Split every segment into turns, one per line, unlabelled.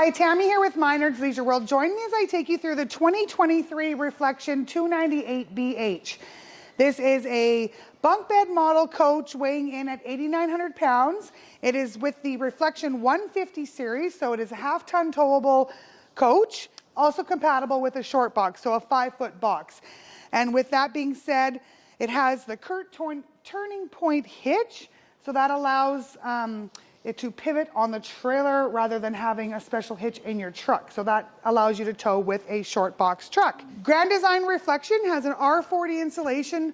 Hi, Tammy here with Minard's Leisure World. Join me as I take you through the 2023 Reflection 298BH. This is a bunk bed model coach weighing in at 8,900 pounds. It is with the Reflection 150 series, so it is a half-ton towable coach, also compatible with a short box, so a 5-foot box. And with that being said, it has the turning point hitch, so that allows it to pivot on the trailer rather than having a special hitch in your truck. So that allows you to tow with a short box truck. Grand Design Reflection has an R40 insulation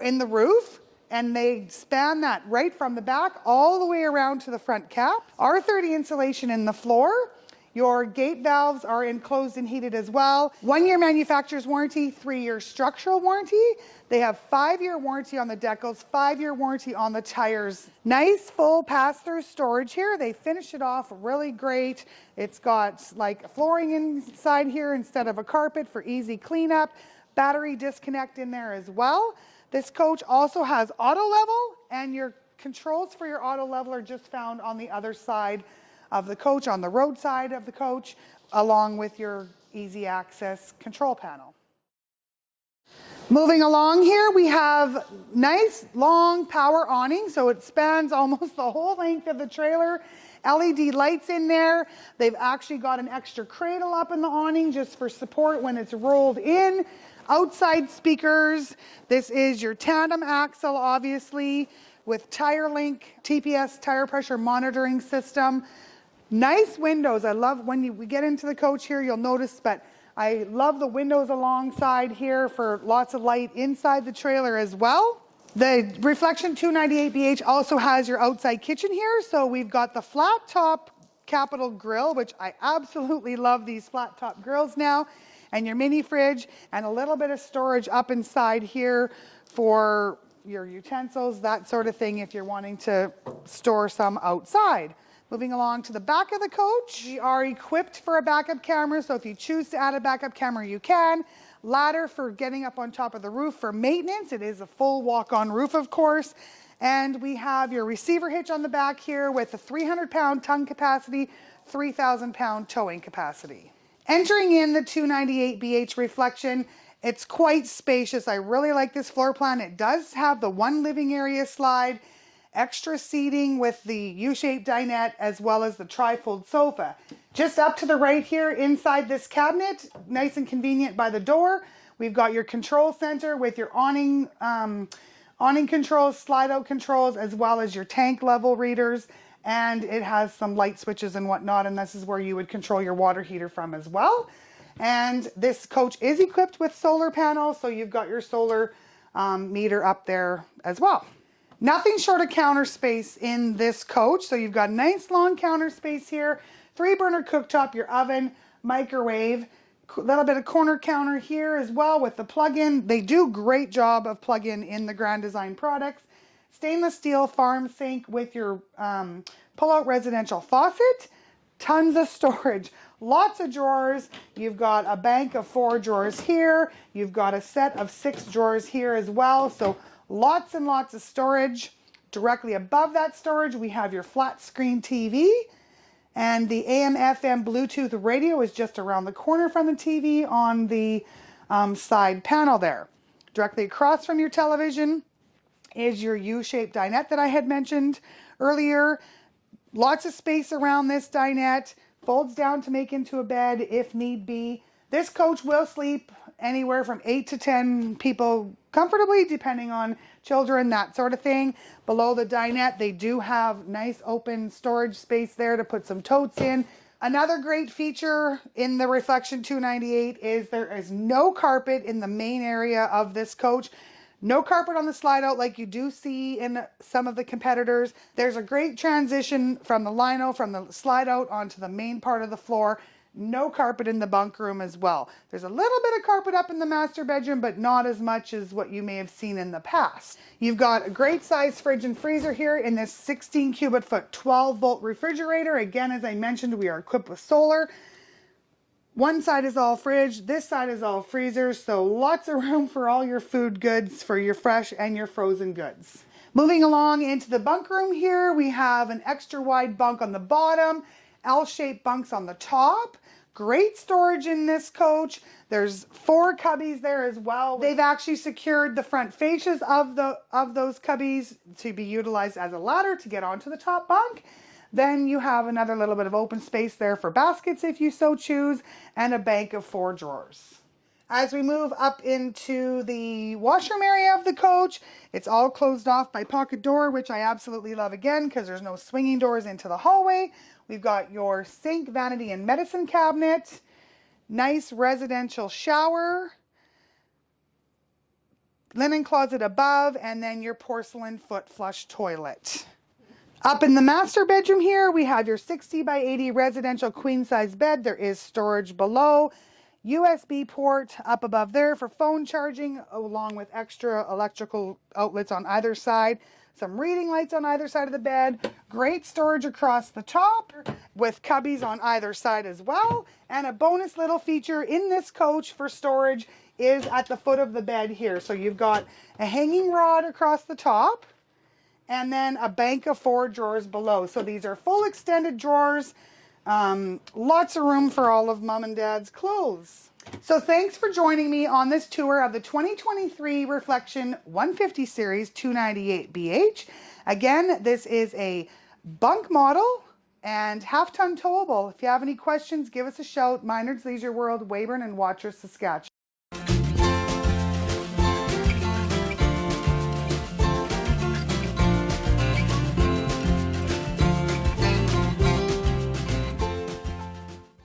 in the roof, and they span that right from the back all the way around to the front cap. R30 insulation in the floor. Your gate valves are enclosed and heated as well. 1-year manufacturer's warranty, 3-year structural warranty. They have 5-year warranty on the decals, 5-year warranty on the tires. Nice full pass-through storage here. They finished it off really great. It's got like flooring inside here instead of a carpet for easy cleanup. Battery disconnect in there as well. This coach also has auto level, and your controls for your auto level are just found on the other side of the coach, on the road side of the coach, along with your easy access control panel. Moving along here, we have nice long power awning, so it spans almost the whole length of the trailer. LED lights in there. They've actually got an extra cradle up in the awning just for support when it's rolled in. Outside speakers. This is your tandem axle, obviously, with tire link, TPS tire pressure monitoring system. Nice windows. I love when we get into the coach here, you'll notice, but I love the windows alongside here for lots of light inside the trailer as well. The Reflection 298BH also has your outside kitchen here. So we've got the flat top capital grill, which I absolutely love these flat top grills now, and your mini fridge, and a little bit of storage up inside here for your utensils, that sort of thing, if you're wanting to store some outside. Moving along to the back of the coach, we are equipped for a backup camera, so if you choose to add a backup camera, you can. Ladder for getting up on top of the roof for maintenance. It is a full walk-on roof, of course. And we have your receiver hitch on the back here with a 300-pound tongue capacity, 3,000-pound towing capacity. Entering in the 298BH Reflection, it's quite spacious. I really like this floor plan. It does have the one living area slide, extra seating with the U-shaped dinette, as well as the tri-fold sofa. Just up to the right here inside this cabinet, nice and convenient by the door, we've got your control center with your awning controls, slide out controls, as well as your tank level readers, and it has some light switches and whatnot, and this is where you would control your water heater from as well. And this coach is equipped with solar panels, so you've got your solar meter up there as well. Nothing short of counter space in this coach. So you've got nice long counter space here, 3-burner cooktop, your oven, microwave, a little bit of corner counter here as well with the plug-in. They do a great job of plug-in in the Grand Design products. Stainless steel farm sink with your pull-out residential faucet. Tons of storage, lots of drawers. You've got a bank of 4 drawers here. You've got a set of 6 drawers here as well. So lots and lots of storage. Directly above that storage, we have your flat screen TV, and the AM/FM Bluetooth radio is just around the corner from the TV on the side panel there. Directly across from your television is your U-shaped dinette that I had mentioned earlier. Lots of space around this dinette, folds down to make into a bed if need be. This coach will sleep anywhere from 8 to 10 people comfortably, depending on children, that sort of thing. Below the dinette, they do have nice open storage space there to put some totes in. Another great feature in the Reflection 298 is there is no carpet in the main area of this coach. No carpet on the slide out like you do see in some of the competitors. There's a great transition from the lino, from the slide out onto the main part of the floor. No carpet in the bunk room as well. There's a little bit of carpet up in the master bedroom, but not as much as what you may have seen in the past. You've got a great size fridge and freezer here in this 16 cubic foot 12-volt refrigerator. Again, as I mentioned, we are equipped with solar. One side is all fridge, this side is all freezers, so lots of room for all your food goods, for your fresh and your frozen goods. Moving along into the bunk room here, we have an extra wide bunk on the bottom, L-shaped bunks on the top. Great storage in this coach. There's 4 cubbies there as well. They've actually secured the front fascias of those cubbies to be utilized as a ladder to get onto the top bunk. Then you have another little bit of open space there for baskets if you so choose, and a bank of 4 drawers. As we move up into the washroom area of the coach, it's all closed off by pocket door, which I absolutely love again because there's no swinging doors into the hallway. We've got your sink, vanity, and medicine cabinet, nice residential shower, linen closet above, and then your porcelain foot flush toilet. Up in the master bedroom here, we have your 60 by 80 residential queen size bed. There is storage below. USB port up above there for phone charging, along with extra electrical outlets on either side. Some reading lights on either side of the bed. Great storage across the top with cubbies on either side as well. And a bonus little feature in this coach for storage is at the foot of the bed here. So you've got a hanging rod across the top and then a bank of 4 drawers below. So these are full extended drawers. Lots of room for all of mom and dad's clothes. So thanks for joining me on this tour of the 2023 Reflection 150 Series 298BH. Again, this is a bunk model and half-ton towable. If you have any questions, give us a shout. Minard's Leisure World, Weyburn and Watrous, Saskatchewan.